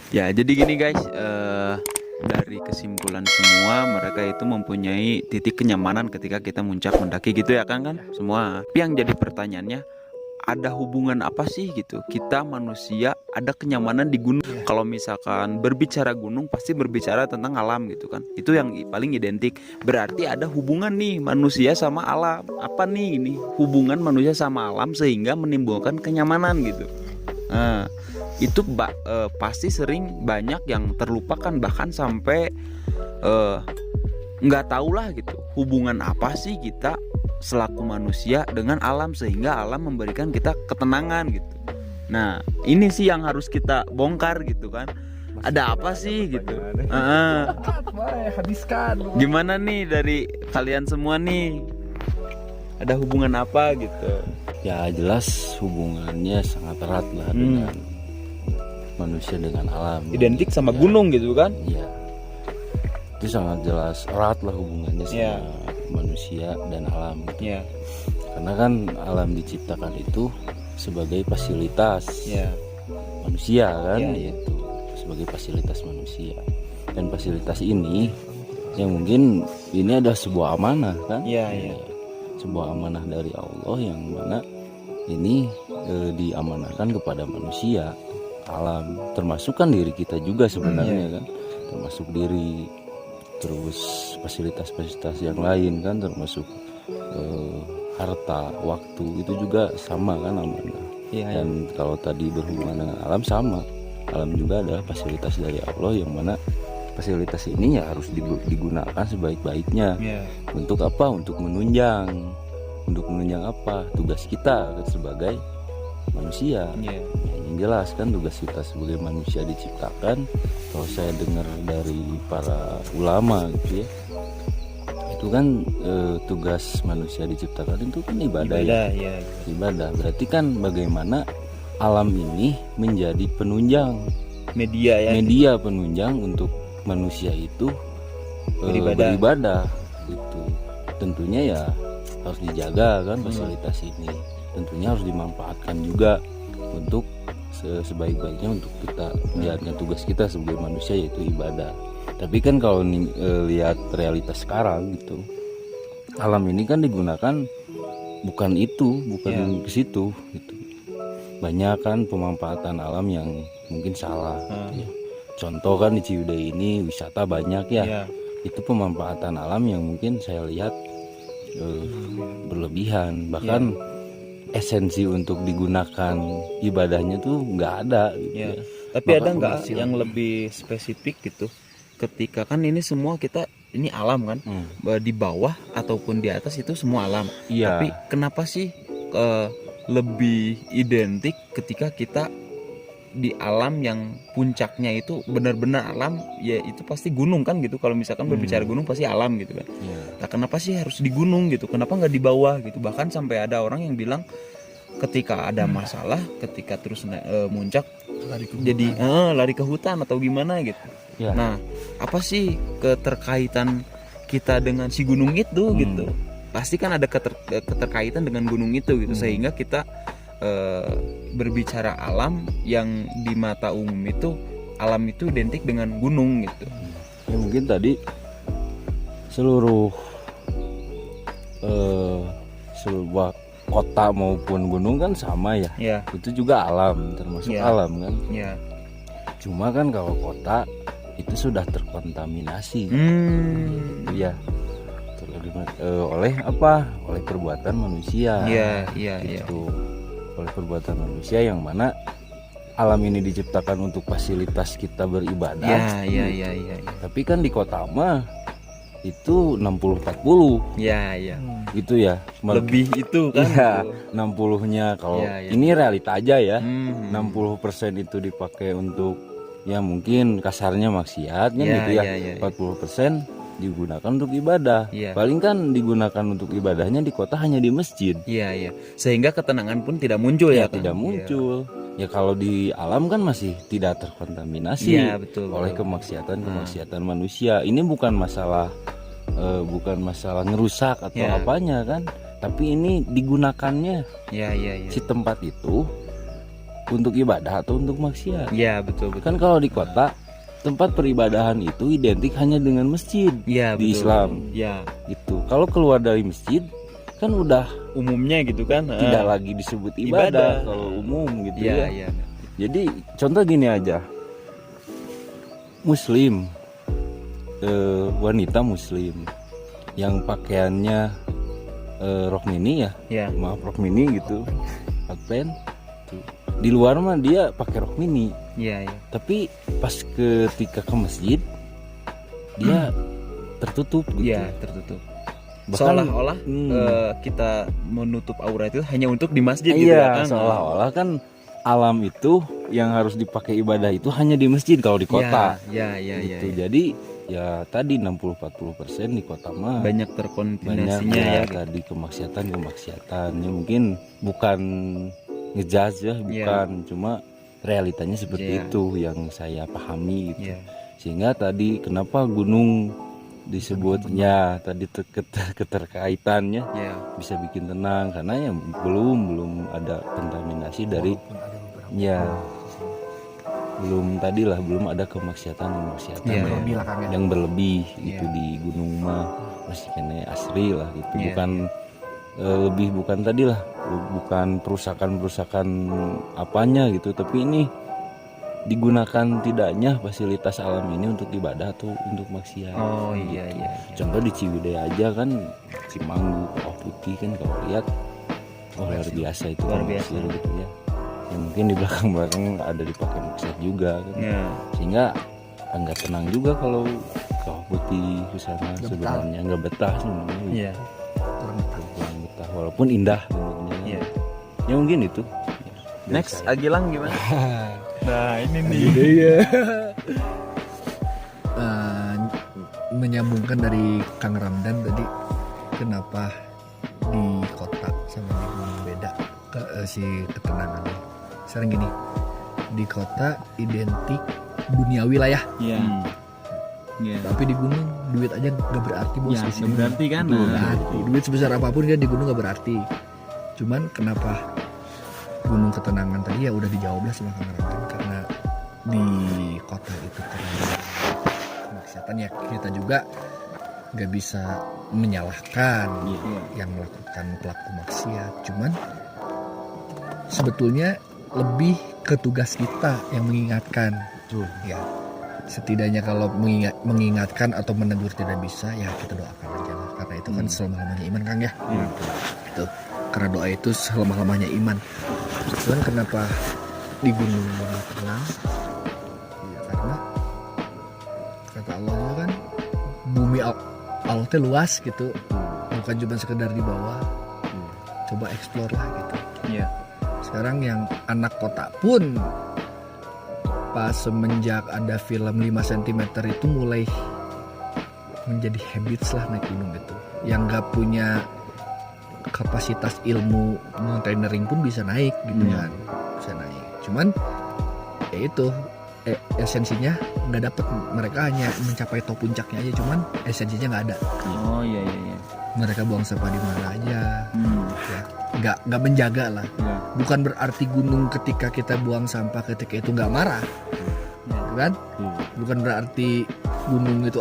Ya, jadi gini guys, dari kesimpulan semua mereka itu mempunyai titik kenyamanan ketika kita muncak mendaki gitu ya kan semua. Tapi yang jadi pertanyaannya, ada hubungan apa sih gitu? Kita manusia ada kenyamanan di gunung. Kalau misalkan berbicara gunung pasti berbicara tentang alam gitu kan. Itu yang paling identik. Berarti ada hubungan nih manusia sama alam. Apa nih ini? Hubungan manusia sama alam sehingga menimbulkan kenyamanan gitu. Nah, itu pasti sering banyak yang terlupakan, bahkan sampai eh, nggak tahu lah gitu hubungan apa sih kita selaku manusia dengan alam sehingga alam memberikan kita ketenangan gitu. Nah ini sih yang harus kita bongkar gitu kan, ada apa sih gitu. Habiskan. Gimana nih dari kalian semua nih, ada hubungan apa gitu? Ya jelas hubungannya sangat erat lah dengan manusia dengan alam. Identik sama Ya, gunung gitu kan? Iya. Itu sangat jelas erat lah hubungannya sama Ya. manusia dan alam. Ya, Karena kan alam diciptakan itu sebagai fasilitas ya, manusia kan, Ya, ya. yaitu sebagai fasilitas manusia. Dan fasilitas ini yang mungkin ini adalah sebuah amanah kan? ya, ya. Sebuah amanah dari Allah yang mana ini diamanahkan kepada manusia, alam, termasuk kan diri kita juga sebenarnya kan, termasuk diri, terus fasilitas-fasilitas yang lain kan, termasuk harta, waktu, itu juga sama kan amanah. Ya, Dan kalau tadi berhubungan dengan alam sama, alam juga adalah fasilitas dari Allah yang mana fasilitas ini ya harus digunakan sebaik-baiknya. ya. Untuk apa? Untuk menunjang apa? Tugas kita sebagai manusia. Ya. Yang jelas kan tugas kita sebagai manusia diciptakan. Kalau saya dengar dari para ulama gitu ya, itu kan tugas manusia diciptakan itu kan ibadah ya. Ya. Ibadah berarti kan bagaimana alam ini menjadi penunjang, Media ya. media penunjang untuk manusia itu beribadah gitu. Tentunya ya harus dijaga kan fasilitas ini, tentunya harus dimanfaatkan juga untuk sebaik-baiknya untuk kita menjalankan tugas kita sebagai manusia, yaitu ibadah. Tapi kan kalau lihat realitas sekarang gitu, alam ini kan digunakan bukan ke situ gitu. Banyak kan pemanfaatan alam yang mungkin salah gitu ya. Contoh kan di Ciwidey ini wisata banyak ya. Ya. Itu pemanfaatan alam yang mungkin saya lihat berlebihan, bahkan esensi untuk digunakan ibadahnya tuh nggak ada gitu Ya. ya. Tapi Maka ada nggak komersil. yang lebih spesifik gitu? Ketika kan ini semua kita ini alam kan, di bawah ataupun di atas itu semua alam. Iya. Tapi kenapa sih lebih identik ketika kita di alam yang puncaknya itu benar-benar alam, ya itu pasti gunung kan gitu. Kalau misalkan berbicara gunung pasti alam gitu kan. Iya. Nah kenapa sih harus di gunung gitu? Kenapa nggak di bawah gitu? Bahkan sampai ada orang yang bilang ketika ada masalah, ketika terus muncak jadi lari ke hutan atau gimana gitu. Ya. Nah apa sih keterkaitan kita dengan si gunung itu gitu? Pasti kan ada keterkaitan dengan gunung itu gitu, sehingga kita berbicara alam yang di mata umum itu alam itu identik dengan gunung gitu. Ya mungkin tadi seluruh sebuah kota maupun gunung kan sama ya. Ya. Itu juga alam, termasuk Ya. alam kan. Ya. Cuma kan kalau kota itu sudah terkontaminasi. Ya. Oleh apa? Oleh perbuatan manusia. Iya, iya, iya. Itu oleh perbuatan manusia yang mana alam ini diciptakan untuk fasilitas kita beribadah. Iya. Tapi kan di kota mah itu 60-40 Iya. gitu ya. Lebih itu kan. Iya, 60-nya kalau Iya. ini realita aja ya. 60% Hmm. itu dipakai untuk ya mungkin kasarnya maksiat kan Iya, gitu ya. iya. 40% digunakan untuk ibadah. Iya. Paling kan digunakan untuk ibadahnya di kota hanya di masjid. Iya. Sehingga ketenangan pun tidak muncul ya kan? Tidak muncul. Ya kalau di alam kan masih tidak terkontaminasi Iya, betul. oleh kemaksiatan manusia. Ini bukan masalah ngerusak atau Ya. apanya kan, tapi ini digunakannya Iya. si tempat itu untuk ibadah atau untuk maksiat. Iya, betul betul. Kan kalau di kota tempat peribadahan itu identik hanya dengan masjid Iya, di betul. Islam. Iya, Gitu. Kalau keluar dari masjid kan udah umumnya gitu kan. tidak lagi disebut ibadah. ibadah kalau umum gitu Iya, ya. iya. Jadi contoh gini aja, Muslim, wanita Muslim yang pakaiannya rok mini ya, Iya. maaf rok mini gitu, hot pants. Tuh. Di luar mah dia pakai rok mini, Iya, iya. tapi pas ketika ke masjid dia tertutup gitu. Iya, tertutup. Bahkan- Seolah-olah kita menutup aurat itu hanya untuk di masjid gitu Iya, ya kan. seolah-olah kan alam itu yang harus dipakai ibadah itu hanya di masjid kalau di kota. Iya, iya, iya. Gitu. Iya. Jadi ya tadi 60-40% di kota mah Banyak banyak terkontaminasinya ya, ya. tadi kemaksiatan ya mungkin bukan ngejudge ya, bukan, cuma realitanya seperti Iya. itu yang saya pahami gitu. Iya. Sehingga tadi kenapa gunung disebutnya tadi keterkaitannya Iya. bisa bikin tenang karena ya belum ada kontaminasi dari Walaupun ada beberapa ya belum ada kemaksiatan Iya. berlebih lah Kang ya. yang berlebih gitu Iya. di gunung mah masih kena asri lah gitu. Iya, Bukan lebih bukan tadi lah, bukan perusakan apanya gitu, tapi ini digunakan tidaknya fasilitas alam ini untuk ibadah atau untuk maksiat. Oh iya, gitu. iya. Contoh di Ciwidey aja kan, Cimanggu, Kawah Putih kan kalau lihat luar biasa itu Luar kan biasa. pasir gitu ya. Ya mungkin di belakang ada dipakai maksiat juga kan. Iya. Sehingga nggak tenang juga kalau Kawah Putih ke sana Nggak betah. sebenarnya nggak betah sebenarnya. Iya. Kurang tahu. Kurang betah walaupun indah sebenarnya. Iya. Ya mungkin itu. Next, Agilang gimana? Nah, ini nih. Eh, menyambungkan dari Kang Ramdan tadi, kenapa di kota sama di gunung beda si ketenangannya. Sekarang gini, di kota identik duniawi lah ya, Iya. Iya. tapi di gunung duit aja gak berarti bos. Ya, di sini. berarti kan. Nggak berarti. Duit sebesar apapun kan di gunung gak berarti. Cuman kenapa gunung ketenangan tadi ya udah dijawab lah sama Kang Ramdan, karena di kota itu karena kemaksiatan ya kita juga nggak bisa menyalahkan Iya. yang melakukan pelaku maksiat. Cuman sebetulnya lebih ke tugas kita yang mengingatkan. Ya, setidaknya kalau mengingatkan atau menegur tidak bisa, ya kita doakan aja lah, karena itu kan selama-lamanya iman Kang ya. Iya. Itu karena doa itu selama-lamanya iman. Cuman kenapa di gunung lebih tenang? Ya, karena kata Allah juga kan, bumi Allah teh luas gitu, bukan cuma sekedar di bawah. Coba explore lah gitu. Iya. Sekarang yang anak kota pun pas semenjak ada film 5 cm itu mulai menjadi habits lah naik gunung gitu. Yang gak punya kapasitas ilmu mountaineering pun bisa naik gitu kan. Bisa naik. Cuman ya itu esensinya nggak dapet. Mereka hanya mencapai top puncaknya aja, cuman esensinya nggak ada. Oh iya, iya, iya. Mereka buang sampah di mana aja, ya nggak menjaga lah. Iya. Bukan berarti gunung ketika kita buang sampah ketika itu nggak marah, kan? Bukan berarti gunung itu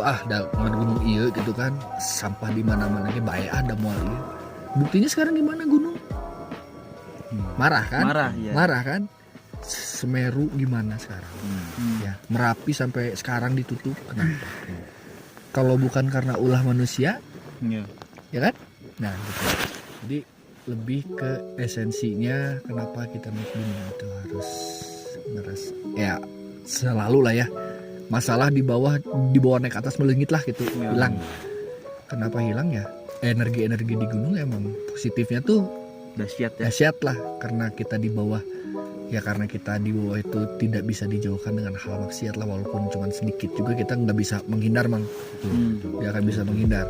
gunung iya gitu kan, sampah di mana-mana ge bae ada moal ieu. Buktinya sekarang gimana gunung? Marah kan? Marah kan? Semeru gimana sekarang? Ya, Merapi sampai sekarang ditutup. Kenapa? Kalau bukan karena ulah manusia, Iya. ya kan? Nah, gitu. Jadi lebih ke esensinya kenapa kita naik gunung itu harus ya selalu lah ya. Masalah di bawah naik atas melengit lah gitu, hilang. Kenapa hilang ya? Energi-energi di gunung emang positifnya tuh dahsyat lah, karena kita di bawah. Ya karena kita di bawah itu tidak bisa dijauhkan dengan hal maksiat lah, walaupun cuma sedikit juga kita nggak bisa menghindar Mang. Dia akan bisa menghindar.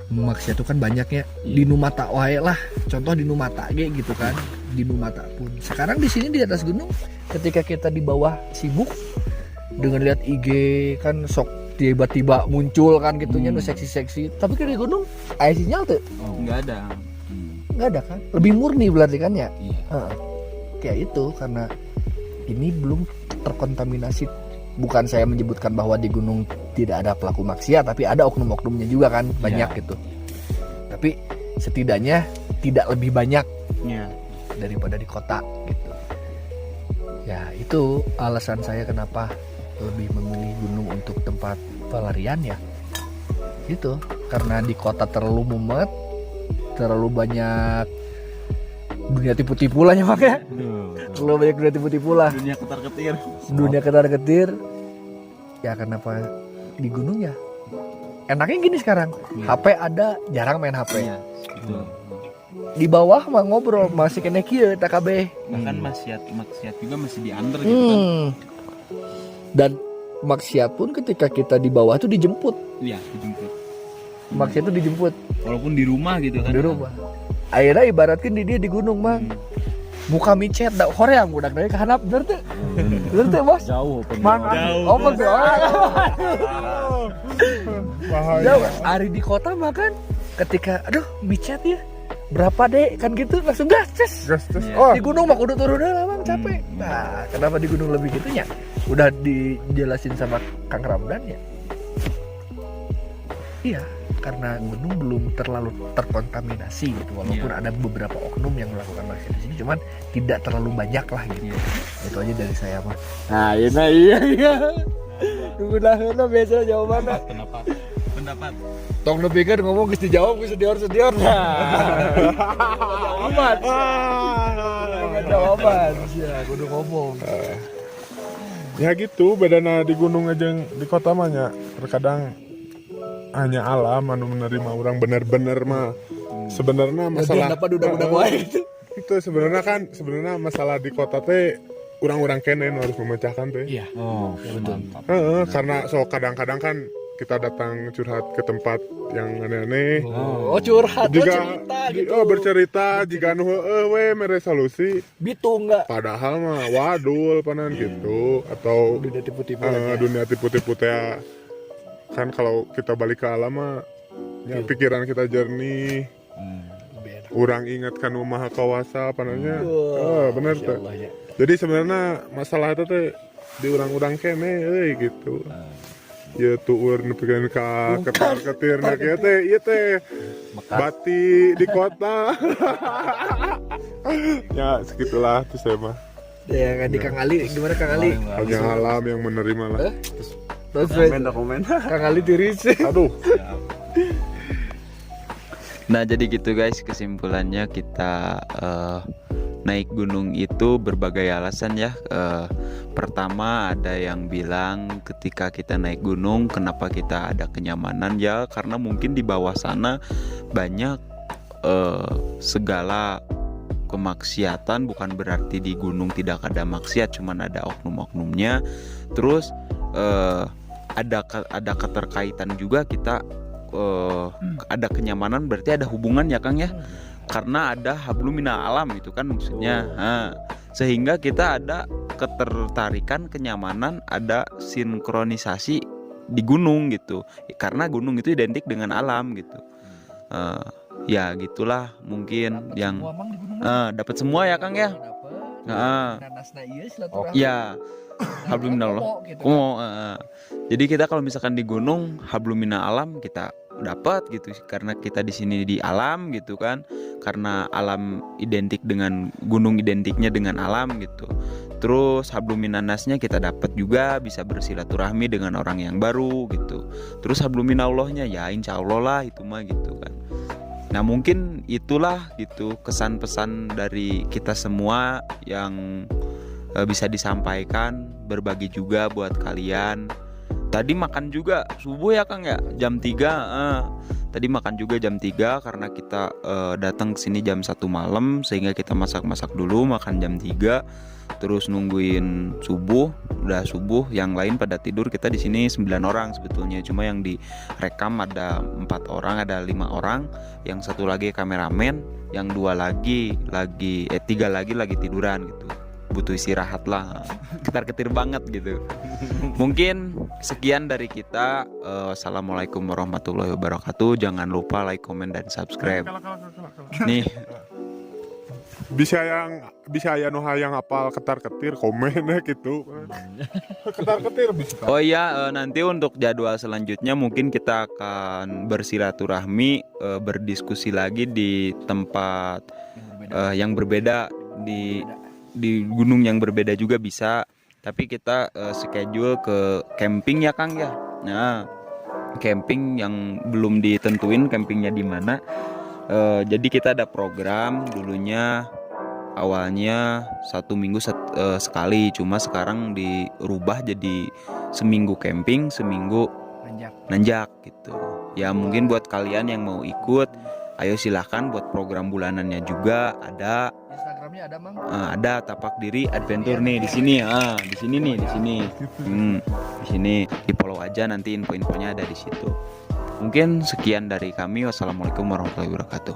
Maksiat itu kan banyaknya di Numata wae lah. Contoh di Numata gitu kan. Di Numata pun. Sekarang di sini di atas gunung, ketika kita di bawah sibuk dengan lihat IG kan sok tiba-tiba muncul kan gitunya nu seksi-seksi. Tapi kan di gunung aya sinyal tuh. Nggak ada. Nggak ada kan. Lebih murni berarti kan ya. Iya. ya itu karena ini belum terkontaminasi. Bukan saya menyebutkan bahwa di gunung tidak ada pelaku maksiat, tapi ada oknum-oknumnya juga kan, banyak gitu. Tapi setidaknya tidak lebih banyak daripada di kota gitu. Ya itu alasan saya kenapa lebih memilih gunung untuk tempat pelarian ya. Itu karena di kota terlalu mumet, terlalu banyak dunia tipu-tipu lah ya makanya. Terlalu banyak dunia tipu-tipu lah. Dunia ketar-ketir. Ya kenapa di gunung ya? Enaknya gini sekarang. HP ada, jarang main HP. Di bawah mah ngobrol masih kena kieu TKB. Bahkan maksiat juga masih di under gitu kan. Dan maksiat pun ketika kita di bawah tuh dijemput. Iya, dijemput. Maksiat tuh dijemput Walaupun di rumah gitu kan. di rumah. Akhirnya ibaratkan dia di gunung mah. Muka micet dak hoream budak dari kahanap bener teh. Bener teh bos. Jauh Jauh. Oh bener. Bahaya. Jauh. Ari di kota makan ketika aduh micet ya. Berapa deh kan gitu langsung gas. Gas. Iya. Oh, Di gunung mah kudu turun lah bang capek. Nah, kenapa di gunung lebih gitunya? Udah dijelasin sama Kang Ramdan ya. Iya, karena gunung belum terlalu terkontaminasi gitu. Walaupun ada beberapa oknum yang melakukan maksiat di sini, cuman tidak terlalu banyak lah gitu. Itu aja dari saya mah. Nah, iya. Tunggu dahulu biasa jawabannya. Pendapat. Tong nepikeun ngomong geus dijawab geus sedior. Jawaban. Jawaban. Ya, kudu ngomong. ya gitu. Bedana di gunung aja di kota mah nya. Terkadang hanya alam anu menerima orang bener-bener mah. Sebenarnya masalah dapat udah wae gitu. itu sebenarnya masalah di kota teh orang-orang kene nu harus memecahkan teh. Iya. Oh, betul. Karena so kadang-kadang kan kita datang curhat ke tempat yang aneh-aneh. Oh, curhat, Jika cerita gitu. bercerita jika anu we mere solusi Bitu enggak? padahal mah wadul panan gitu atau Dunia tipu-tipu dunia tipu-tipu teh kan kalau kita balik ke alam mah ya, pikiran kita jernih. Orang ingatkan maha kawasa pananya. Bener teh. Jadi sebenarnya masalah itu teh di orang-orang kene gitu. Ya tuh urang pikiran ka ketar-ketirna kieu teh ieu teh bati di kota. Ya segitulah tuh saya mah. Ya kan di Kang Ali gimana Kang Ali? Yang alam yang menerima lah. Terus Dokumen. Kang Ali tiris. Aduh. Nah jadi gitu guys, kesimpulannya kita naik gunung itu berbagai alasan ya. Pertama ada yang bilang ketika kita naik gunung kenapa kita ada kenyamanan ya, karena mungkin di bawah sana banyak segala kemaksiatan. Bukan berarti di gunung tidak ada maksiat, cuman ada oknum-oknumnya. Terus ada keterkaitan juga kita ada kenyamanan, berarti ada hubungan ya Kang ya, karena ada hablum minal alam itu kan maksudnya. Sehingga kita ada ketertarikan, kenyamanan, ada sinkronisasi di gunung gitu, karena gunung itu identik dengan alam gitu. Ya gitulah mungkin yang dapat semua ya Kang ya. Ya hablum minallah. Jadi kita kalau misalkan di gunung hablum minal alam kita dapat gitu, karena kita di sini di alam gitu kan, karena alam identik dengan gunung, identiknya dengan alam gitu. Terus hablum minannasnya kita dapat juga, bisa bersilaturahmi dengan orang yang baru gitu. Terus hablum minallahnya ya insya Allah lah itu mah gitu kan. Nah mungkin itulah gitu kesan pesan dari kita semua yang bisa disampaikan, berbagi juga buat kalian. Tadi makan juga subuh ya Kang ya, jam 3. Tadi makan juga jam 3 karena kita datang ke sini jam 1 malam, sehingga kita masak-masak dulu, makan jam 3. Terus nungguin subuh, udah subuh, yang lain pada tidur. Kita di sini 9 orang sebetulnya, cuma yang direkam ada 4 orang, ada 5 orang, yang satu lagi kameramen, yang 2 lagi 3 lagi tiduran gitu. Butuh istirahat lah, ketar-ketir banget gitu. Mungkin sekian dari kita. Assalamualaikum warahmatullahi wabarakatuh. Jangan lupa like, comment, dan subscribe. Nih bisa aya nu hayang apal ketar-ketir komen gitu. Ketar-ketir bisa. Oh iya, nanti untuk jadwal selanjutnya mungkin kita akan bersilaturahmi, berdiskusi lagi di tempat yang berbeda, di gunung yang berbeda juga bisa. Tapi kita schedule ke camping ya Kang ya. Nah, camping yang belum ditentuin campingnya di mana. Jadi kita ada program dulunya. Awalnya 1 minggu sekali, cuma sekarang dirubah jadi seminggu camping, seminggu nanjak gitu. Ya mungkin buat kalian yang mau ikut, ayo silahkan. Buat program bulanannya juga ada. Instagramnya ada Mang? Ada Tapak Diri Adventure nih di sini. Di sini nih, di sini. Di sini di follow aja, nanti info-infonya ada di situ. Mungkin sekian dari kami. Wassalamualaikum warahmatullahi wabarakatuh.